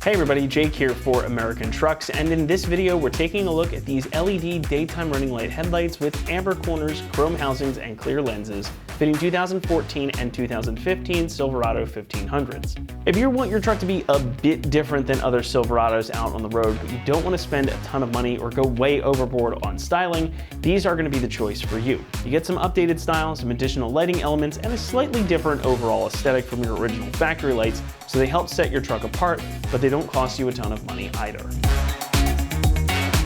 Hey everybody, Jake here for American Trucks, and in this video we're taking a look at these LED daytime running light headlights with amber corners, chrome housings, and clear lenses fitting 2014 and 2015 Silverado 1500s. If you want your truck to be a bit different than other Silverados out on the road, but you don't want to spend a ton of money or go way overboard on styling, these are going to be the choice for you. You get some updated style, some additional lighting elements, and a slightly different overall aesthetic from your original factory lights, so they help set your truck apart, but they don't cost you a ton of money either.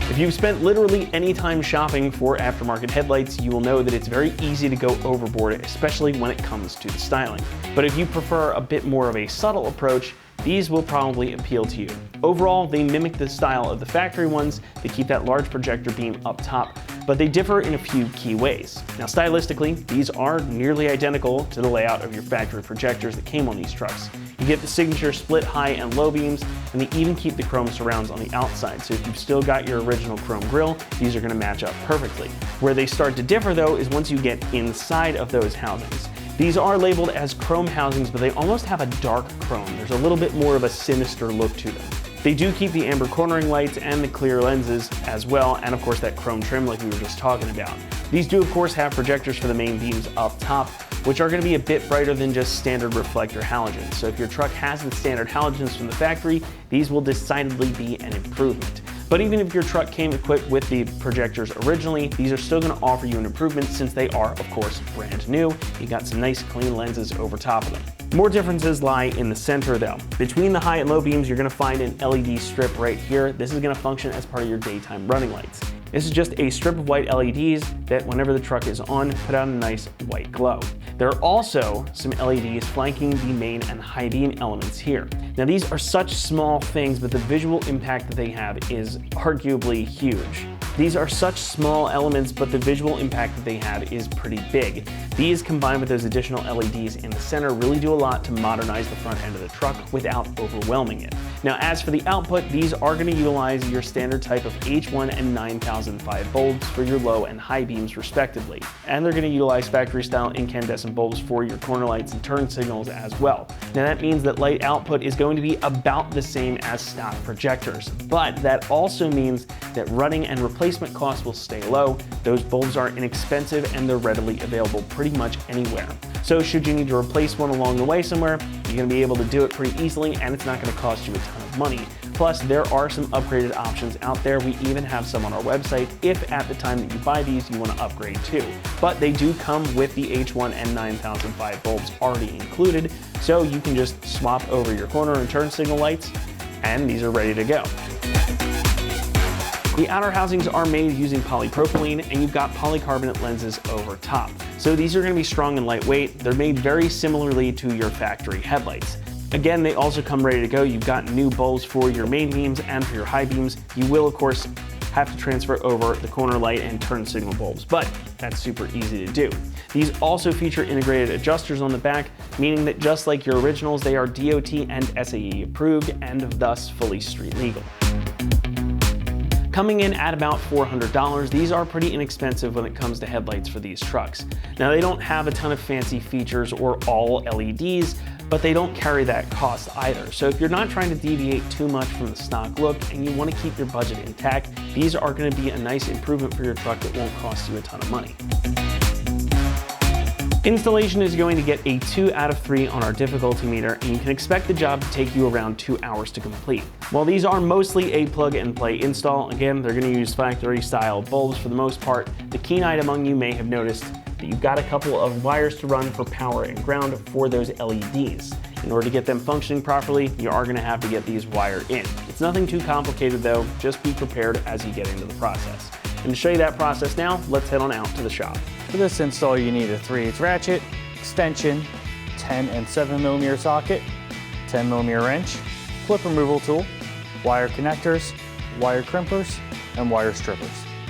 If you've spent literally any time shopping for aftermarket headlights, you will know that it's very easy to go overboard, especially when it comes to the styling. But if you prefer a bit more of a subtle approach, these will probably appeal to you. Overall, they mimic the style of the factory ones. They keep that large projector beam up top, but they differ in a few key ways. Now, stylistically, these are nearly identical to the layout of your factory projectors that came on these trucks. You get the signature split high and low beams, and they even keep the chrome surrounds on the outside, so if you've still got your original chrome grille, these are going to match up perfectly. Where they start to differ though is once you get inside of those housings. These are labeled as chrome housings, but they almost have a dark chrome. There's a little bit more of a sinister look to them. They do keep the amber cornering lights and the clear lenses as well, and of course that chrome trim like we were just talking about. These do of course have projectors for the main beams up top, which are going to be a bit brighter than just standard reflector halogens. So if your truck has the standard halogens from the factory, these will decidedly be an improvement. But even if your truck came equipped with the projectors originally, these are still going to offer you an improvement since they are, of course, brand new. You got some nice clean lenses over top of them. More differences lie in the center though. Between the high and low beams, you're going to find an LED strip right here. This is going to function as part of your daytime running lights. This is just a strip of white LEDs that whenever the truck is on, put out a nice white glow. There are also some LEDs flanking the main and high beam elements here. Now these are such small things, but the visual impact that they have is arguably huge. These are such small elements, but the visual impact that they have is pretty big. These combined with those additional LEDs in the center really do a lot to modernize the front end of the truck without overwhelming it. Now as for the output, these are going to utilize your standard type of H1 and 9005 bulbs for your low and high beams respectively. And they're going to utilize factory style incandescent bulbs for your corner lights and turn signals as well. Now that means that light output is going to be about the same as stock projectors, but that also means that running and replacement costs will stay low. Those bulbs are inexpensive and they're readily available pretty much anywhere. So should you need to replace one along the way somewhere, you're going to be able to do it pretty easily and it's not going to cost you a ton of money. Plus, there are some upgraded options out there. We even have some on our website if at the time that you buy these, you want to upgrade too. But they do come with the H1 and 9005 bulbs already included, so you can just swap over your corner and turn signal lights, and these are ready to go. The outer housings are made using polypropylene, and you've got polycarbonate lenses over top. So these are going to be strong and lightweight. They're made very similarly to your factory headlights. Again, they also come ready to go. You've got new bulbs for your main beams and for your high beams. You will, of course, have to transfer over the corner light and turn signal bulbs, but that's super easy to do. These also feature integrated adjusters on the back, meaning that just like your originals, they are DOT and SAE approved and thus fully street legal. Coming in at about $400, these are pretty inexpensive when it comes to headlights for these trucks. Now they don't have a ton of fancy features or all LEDs, but they don't carry that cost either. So if you're not trying to deviate too much from the stock look and you want to keep your budget intact, these are going to be a nice improvement for your truck that won't cost you a ton of money. Installation is going to get a 2 out of 3 on our difficulty meter, and you can expect the job to take you around 2 hours to complete. While these are mostly a plug and play install, again, they're going to use factory style bulbs for the most part. The keen-eyed among you may have noticed that you've got a couple of wires to run for power and ground for those LEDs. In order to get them functioning properly, you are going to have to get these wired in. It's nothing too complicated though, just be prepared as you get into the process. And to show you that process now, let's head on out to the shop. For this install, you need a 3/8 ratchet, extension, 10 and 7mm socket, 10mm wrench, clip removal tool, wire connectors, wire crimpers, and wire strippers.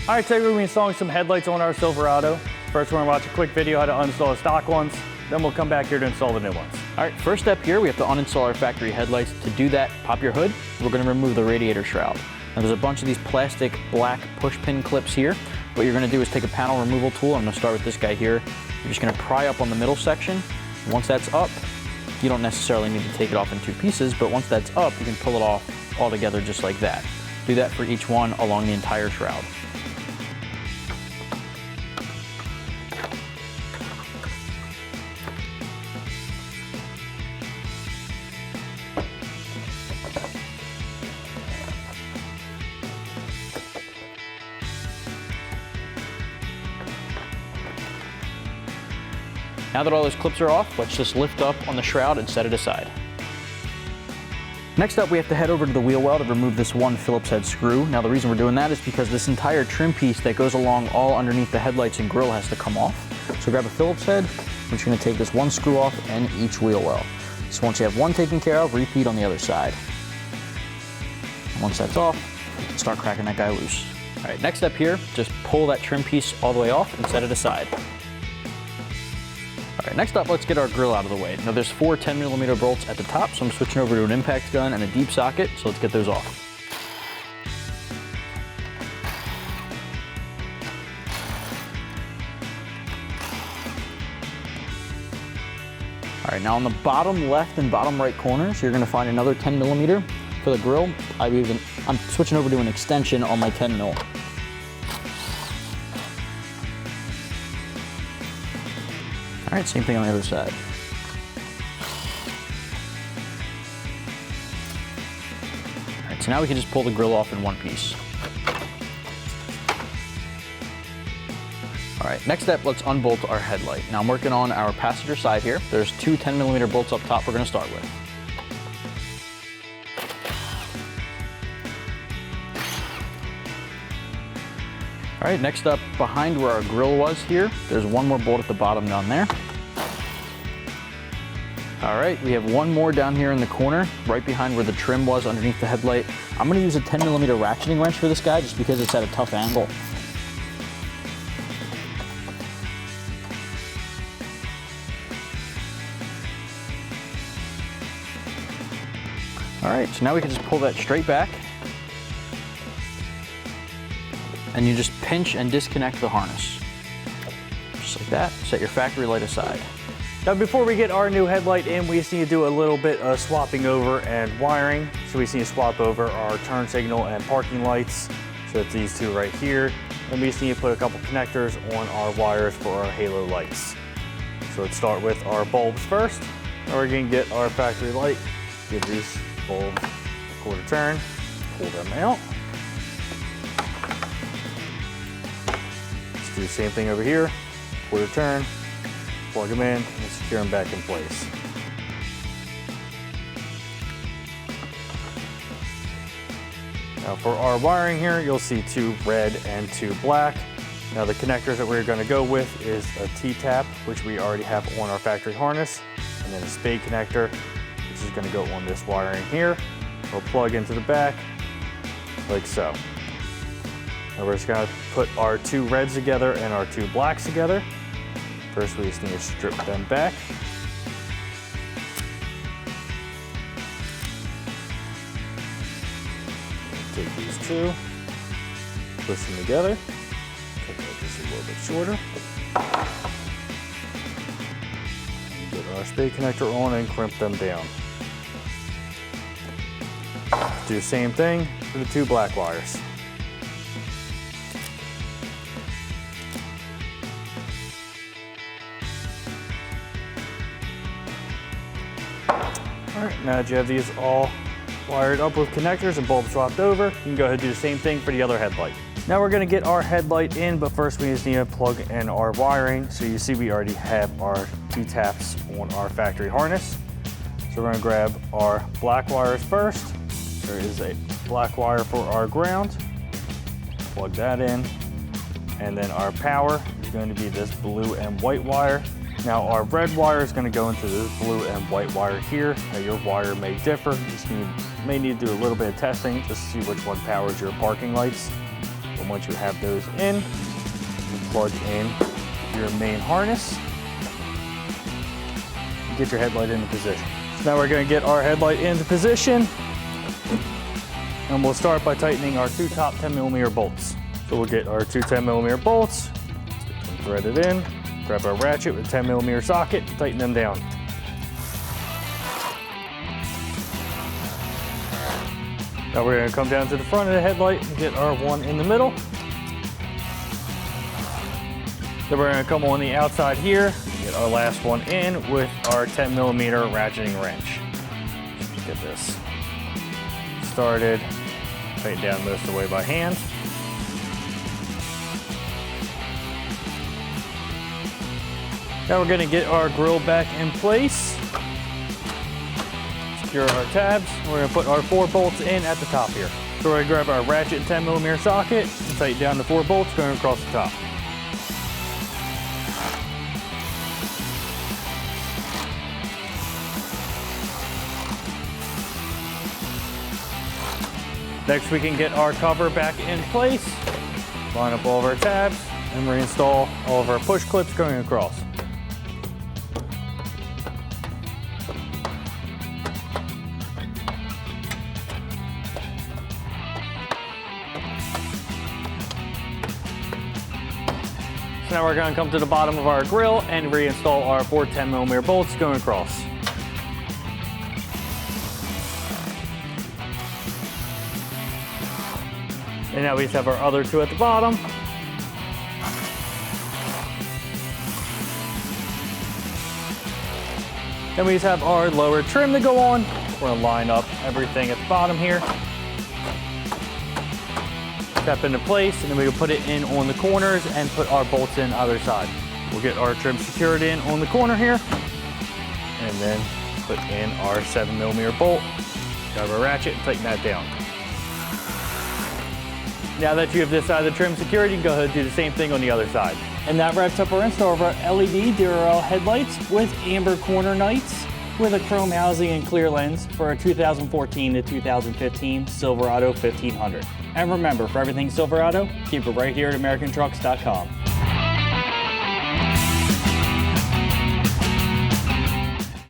All right, today we're going to be installing some headlights on our Silverado. First, we're going to watch a quick video how to uninstall the stock ones, then we'll come back here to install the new ones. All right, first step here, we have to uninstall our factory headlights. To do that, pop your hood. We're going to remove the radiator shroud. Now there's a bunch of these plastic black push pin clips here. What you're going to do is take a panel removal tool. I'm going to start with this guy here. You're just going to pry up on the middle section. Once that's up, You don't necessarily need to take it off in 2 pieces, but once that's up, you can pull it off all together just like that. Do that for each one along the entire shroud. Now that all those clips are off, let's just lift up on the shroud and set it aside. Next up, we have to head over to the wheel well to remove this one Phillips head screw. Now the reason we're doing that is because this entire trim piece that goes along all underneath the headlights and grille has to come off. So grab a Phillips head, we're just gonna take this one screw off and each wheel well. So once you have one taken care of, repeat on the other side. And once that's off, start cracking that guy loose. All right, next step here, just pull that trim piece all the way off and set it aside. All right, next up, let's get our grill out of the way. Now there's 4 10mm bolts at the top, so I'm switching over to an impact gun and a deep socket, so let's get those off. All right, now on the bottom left and bottom right corners, you're gonna find another 10mm for the grill. I'm switching over to an extension on my 10mm. All right, same thing on the other side. All right, so now we can just pull the grill off in one piece. All right, next step, let's unbolt our headlight. Now I'm working on our passenger side here. There's 2 10mm bolts up top we're gonna start with. All right, next up, behind where our grill was here, there's one more bolt at the bottom down there. All right, we have one more down here in the corner, right behind where the trim was underneath the headlight. I'm gonna use a 10mm ratcheting wrench for this guy just because it's at a tough angle. All right, so now we can just pull that straight back. And you just pinch and disconnect the harness. Just like that, set your factory light aside. Now before we get our new headlight in, we just need to do a little bit of swapping over and wiring. So we just need to swap over our turn signal and parking lights. So it's these 2 right here. And we just need to put a couple connectors on our wires for our halo lights. So let's start with our bulbs first. Now we're gonna get our factory light, give these bulbs a quarter turn, pull them out. Do the same thing over here, quarter turn, plug them in, and secure them back in place. Now for our wiring here, you'll see 2 red and 2 black. Now the connectors that we're going to go with is a T-tap, which we already have on our factory harness, and then a spade connector, which is going to go on this wiring here. We'll plug into the back, like so. Now we're just gonna put our 2 reds together and our 2 blacks together. First, we just need to strip them back. Take these 2, twist them together, cut that just a little bit shorter. Get our spade connector on and crimp them down. Do the same thing for the 2 black wires. All right, now that you have these all wired up with connectors and bulbs swapped over, you can go ahead and do the same thing for the other headlight. Now we're gonna get our headlight in, but first we just need to plug in our wiring. So you see we already have our T-taps on our factory harness. So we're gonna grab our black wires first. There is a black wire for our ground. Plug that in. And then our power is going to be this blue and white wire. Now our red wire is going to go into this blue and white wire here. Now your wire may differ. You just may need to do a little bit of testing just to see which one powers your parking lights. But once you have those in, you plug in your main harness and get your headlight into position. Now we're going to get our headlight into position, and we'll start by tightening our 2 top 10mm bolts. So we'll get our 2 10mm bolts, stick them threaded in. Grab our ratchet with a 10mm socket, tighten them down. Now we're gonna come down to the front of the headlight and get our one in the middle. Then we're gonna come on the outside here, get our last one in with our 10mm ratcheting wrench. Let's get this started, tighten down most of the way by hand. Now we're gonna get our grill back in place. Secure our tabs. We're gonna put our 4 bolts in at the top here. So we're gonna grab our ratchet 10mm socket and tighten down the 4 bolts going across the top. Next we can get our cover back in place, line up all of our tabs, and reinstall all of our push clips going across. So now we're going to come to the bottom of our grill and reinstall our 4 10mm bolts going across. And now we just have our other 2 at the bottom. Then we just have our lower trim to go on. We're gonna line up everything at the bottom here. Step into place, and then we can put it in on the corners and put our bolts in either side. We'll get our trim secured in on the corner here, and then put in our 7mm bolt. Grab our ratchet and tighten that down. Now that you have this side of the trim secured, you can go ahead and do the same thing on the other side. And that wraps up our install of our LED Durarel headlights with amber corner nights with a chrome housing and clear lens for our 2014 to 2015 Silverado 1500. And remember, for everything Silverado, keep it right here at AmericanTrucks.com.